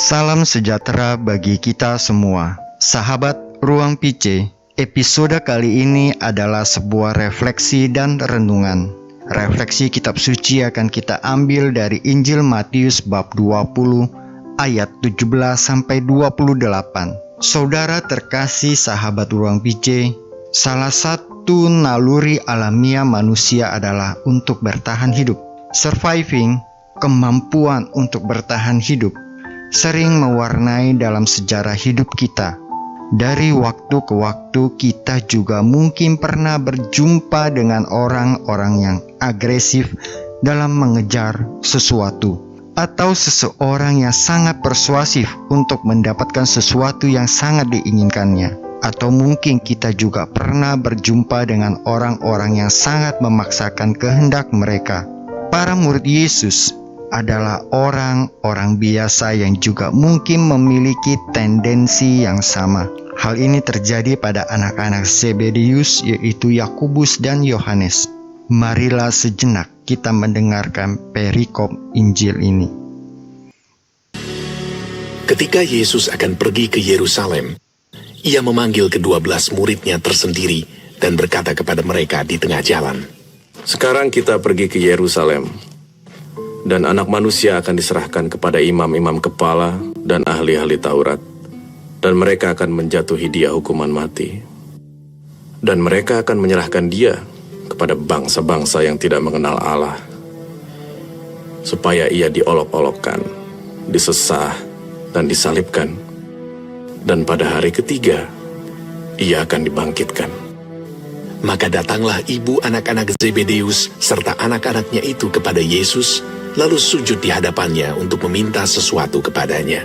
Salam sejahtera bagi kita semua. Sahabat Ruang PC, episode kali ini adalah sebuah refleksi dan renungan. Refleksi kitab suci akan kita ambil dari Injil Matius bab 20 ayat 17 sampai 28. Saudara terkasih sahabat Ruang PC, salah satu naluri alamiah manusia adalah untuk bertahan hidup. Surviving, kemampuan untuk bertahan hidup, sering mewarnai dalam sejarah hidup kita. Dari waktu ke waktu kita juga mungkin pernah berjumpa dengan orang-orang yang agresif dalam mengejar sesuatu, atau seseorang yang sangat persuasif untuk mendapatkan sesuatu yang sangat diinginkannya. Atau mungkin kita juga pernah berjumpa dengan orang-orang yang sangat memaksakan kehendak mereka. Para murid Yesus adalah orang-orang biasa yang juga mungkin memiliki tendensi yang sama. Hal ini terjadi pada anak-anak Zebedeus, yaitu Yakobus dan Yohanes. Marilah sejenak kita mendengarkan perikop Injil ini. Ketika Yesus akan pergi ke Yerusalem, ia memanggil ke-12 muridnya tersendiri dan berkata kepada mereka di tengah jalan, "Sekarang kita pergi ke Yerusalem, dan anak manusia akan diserahkan kepada imam-imam kepala dan ahli-ahli Taurat, dan mereka akan menjatuhi dia hukuman mati. Dan mereka akan menyerahkan dia kepada bangsa-bangsa yang tidak mengenal Allah, supaya ia diolok-olokkan, disesah, dan disalibkan. Dan pada hari ketiga, ia akan dibangkitkan." Maka datanglah ibu anak-anak Zebedeus serta anak-anaknya itu kepada Yesus, lalu sujud di hadapannya untuk meminta sesuatu kepadanya.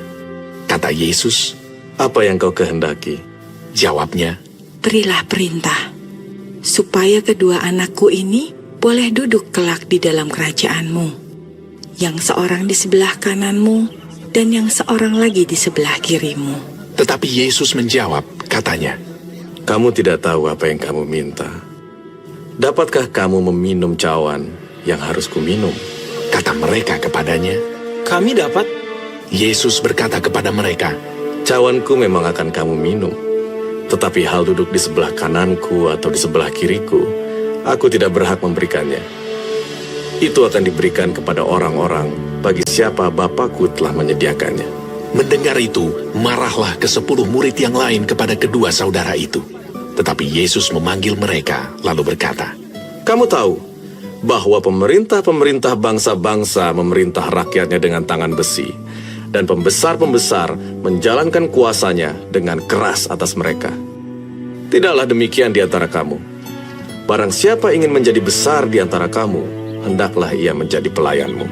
Kata Yesus, "Apa yang kau kehendaki?" Jawabnya, "Berilah perintah, supaya kedua anakku ini boleh duduk kelak di dalam kerajaan-Mu, yang seorang di sebelah kananmu dan yang seorang lagi di sebelah kirimu." Tetapi Yesus menjawab, katanya, "Kamu tidak tahu apa yang kamu minta. Dapatkah kamu meminum cawan yang harus kuminum?" Kata mereka kepadanya, "Kami dapat." Yesus berkata kepada mereka, "Cawanku memang akan kamu minum, tetapi hal duduk di sebelah kananku atau di sebelah kiriku, aku tidak berhak memberikannya. Itu akan diberikan kepada orang-orang bagi siapa Bapakku telah menyediakannya." Mendengar itu, marahlah ke-10 murid yang lain kepada kedua saudara itu. Tetapi Yesus memanggil mereka, lalu berkata, "Kamu tahu bahwa pemerintah-pemerintah bangsa-bangsa memerintah rakyatnya dengan tangan besi, dan pembesar-pembesar menjalankan kuasanya dengan keras atas mereka. Tidaklah demikian di antara kamu. Barang siapa ingin menjadi besar di antara kamu, hendaklah ia menjadi pelayanmu.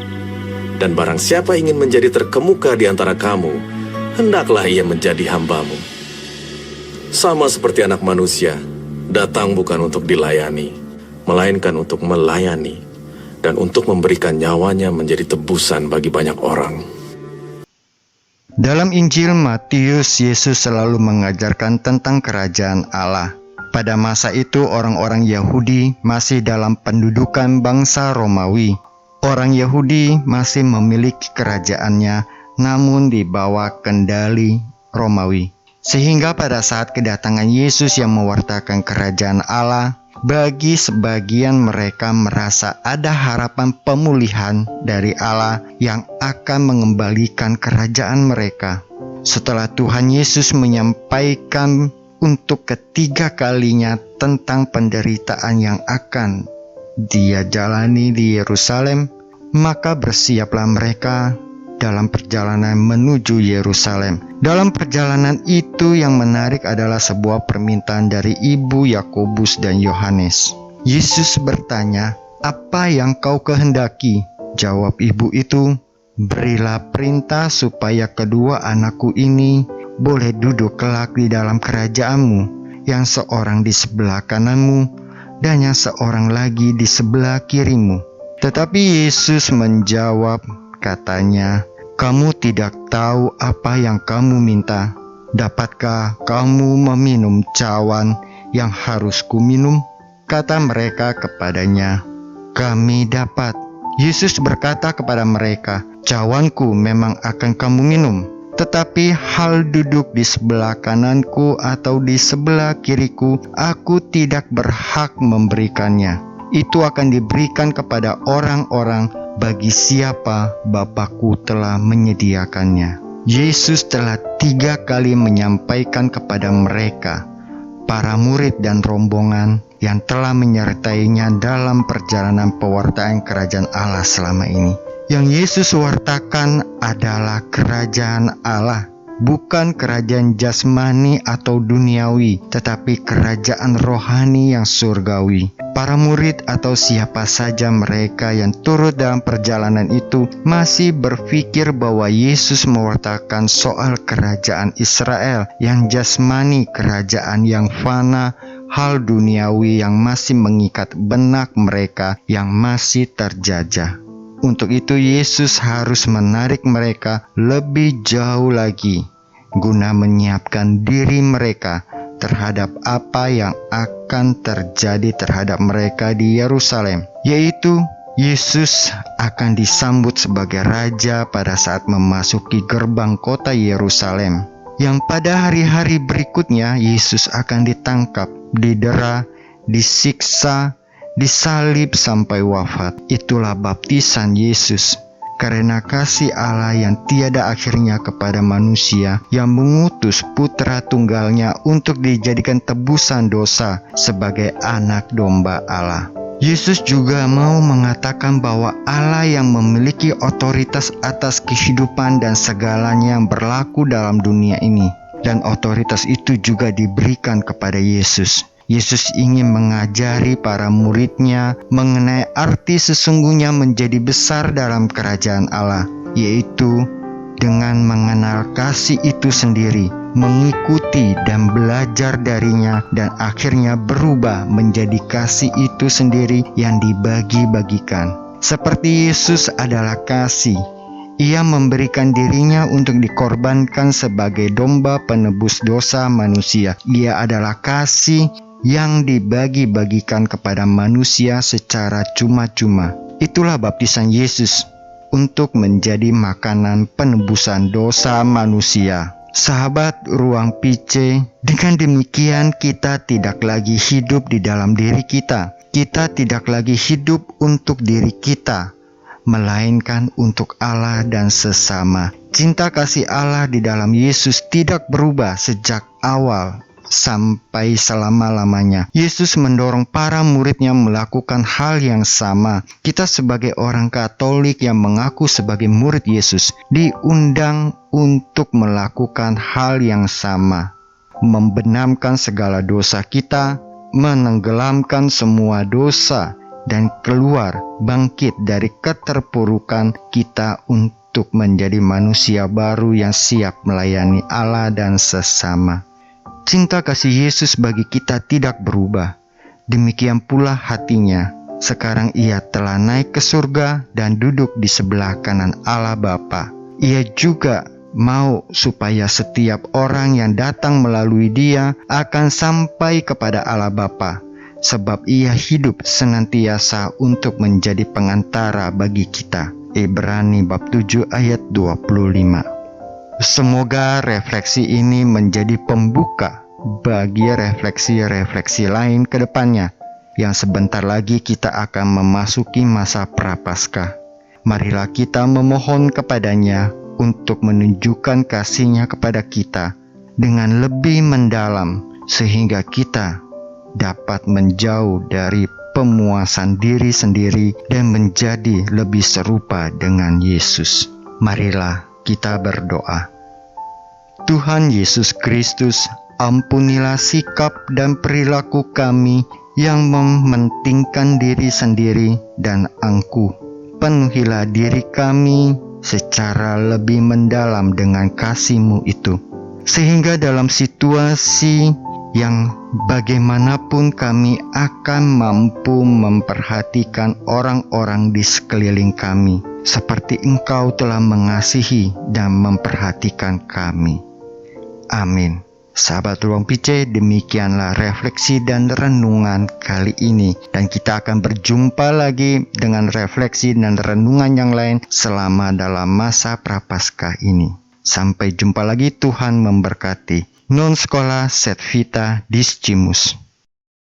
Dan barang siapa ingin menjadi terkemuka di antara kamu, hendaklah ia menjadi hambamu. Sama seperti anak manusia, datang bukan untuk dilayani, melainkan untuk melayani, dan untuk memberikan nyawanya menjadi tebusan bagi banyak orang." Dalam Injil Matius, Yesus selalu mengajarkan tentang kerajaan Allah. Pada masa itu orang-orang Yahudi masih dalam pendudukan bangsa Romawi. Orang Yahudi masih memiliki kerajaannya, namun di bawah kendali Romawi. Sehingga pada saat kedatangan Yesus yang mewartakan kerajaan Allah, bagi sebagian mereka merasa ada harapan pemulihan dari Allah yang akan mengembalikan kerajaan mereka. Setelah Tuhan Yesus menyampaikan untuk ketiga kalinya tentang penderitaan yang akan Dia jalani di Yerusalem, maka bersiaplah mereka dalam perjalanan menuju Yerusalem. Dalam perjalanan itu yang menarik adalah sebuah permintaan dari ibu Yakobus dan Yohanes. Yesus bertanya, "Apa yang kau kehendaki?" Jawab ibu itu, berilah perintah supaya kedua anakku ini boleh duduk kelak di dalam kerajaan-Mu, yang seorang di sebelah kanan-Mu dan yang seorang lagi di sebelah kiri-Mu." Tetapi Yesus menjawab, katanya, "Kamu tidak tahu apa yang kamu minta. Dapatkah kamu meminum cawan yang harus kuminum?" Kata mereka kepadanya, "Kami dapat." Yesus berkata kepada mereka, "Cawanku memang akan kamu minum, tetapi hal duduk di sebelah kananku atau di sebelah kiriku, aku tidak berhak memberikannya. Itu akan diberikan kepada orang-orang bagi siapa Bapa-Ku telah menyediakannya." Yesus telah 3 kali menyampaikan kepada mereka, para murid dan rombongan yang telah menyertainya dalam perjalanan pewartaan kerajaan Allah selama ini. Yang Yesus wartakan adalah kerajaan Allah, bukan kerajaan jasmani atau duniawi, tetapi kerajaan rohani yang surgawi. Para murid atau siapa saja mereka yang turut dalam perjalanan itu masih berpikir bahwa Yesus mewartakan soal kerajaan Israel yang jasmani, kerajaan yang fana, hal duniawi yang masih mengikat benak mereka yang masih terjajah. Untuk itu Yesus harus menarik mereka lebih jauh lagi guna menyiapkan diri mereka terhadap apa yang akan terjadi terhadap mereka di Yerusalem, yaitu Yesus akan disambut sebagai raja pada saat memasuki gerbang kota Yerusalem, yang pada hari-hari berikutnya Yesus akan ditangkap, didera, disiksa, disalib sampai wafat. Itulah baptisan Yesus, karena kasih Allah yang tiada akhirnya kepada manusia, yang mengutus putra tunggalnya untuk dijadikan tebusan dosa sebagai anak domba Allah. Yesus juga mau mengatakan bahwa Allah yang memiliki otoritas atas kehidupan dan segalanya yang berlaku dalam dunia ini, dan otoritas itu juga diberikan kepada Yesus. Yesus ingin mengajari para muridnya mengenai arti sesungguhnya menjadi besar dalam kerajaan Allah, yaitu dengan mengenal kasih itu sendiri, mengikuti dan belajar darinya, dan akhirnya berubah menjadi kasih itu sendiri yang dibagi-bagikan. Seperti Yesus adalah kasih, Ia memberikan dirinya untuk dikorbankan sebagai domba penebus dosa manusia. Ia adalah kasih yang dibagi-bagikan kepada manusia secara cuma-cuma. Itulah baptisan Yesus untuk menjadi makanan penebusan dosa manusia. Sahabat Ruang PC, dengan demikian kita tidak lagi hidup di dalam diri kita. Kita tidak lagi hidup untuk diri kita, melainkan untuk Allah dan sesama. Cinta kasih Allah di dalam Yesus tidak berubah sejak awal sampai selama-lamanya. Yesus mendorong para muridnya melakukan hal yang sama. Kita sebagai orang Katolik yang mengaku sebagai murid Yesus diundang untuk melakukan hal yang sama, membenamkan segala dosa kita, menenggelamkan semua dosa, dan keluar bangkit dari keterpurukan kita untuk menjadi manusia baru yang siap melayani Allah dan sesama. Cinta kasih Yesus bagi kita tidak berubah. Demikian pula hatinya. Sekarang Ia telah naik ke surga dan duduk di sebelah kanan Allah Bapa. Ia juga mau supaya setiap orang yang datang melalui Dia akan sampai kepada Allah Bapa, sebab Ia hidup senantiasa untuk menjadi pengantara bagi kita. Ibrani bab 7 ayat 25. Semoga refleksi ini menjadi pembuka bagi refleksi-refleksi lain ke depannya, yang sebentar lagi kita akan memasuki masa Prapaskah. Marilah kita memohon kepadanya untuk menunjukkan kasih-Nya kepada kita dengan lebih mendalam, sehingga kita dapat menjauh dari pemuasan diri sendiri dan menjadi lebih serupa dengan Yesus. Marilah kita berdoa. Tuhan Yesus Kristus, ampunilah sikap dan perilaku kami yang mementingkan diri sendiri dan angkuh. Penuhilah diri kami secara lebih mendalam dengan kasih-Mu itu. Sehingga dalam situasi yang bagaimanapun kami akan mampu memperhatikan orang-orang di sekeliling kami, seperti Engkau telah mengasihi dan memperhatikan kami. Amin. Sahabat Ruang PC, demikianlah refleksi dan renungan kali ini. Dan kita akan berjumpa lagi dengan refleksi dan renungan yang lain selama dalam masa Prapaskah ini. Sampai jumpa lagi, Tuhan memberkati. Non Schola Set Vita Discimus.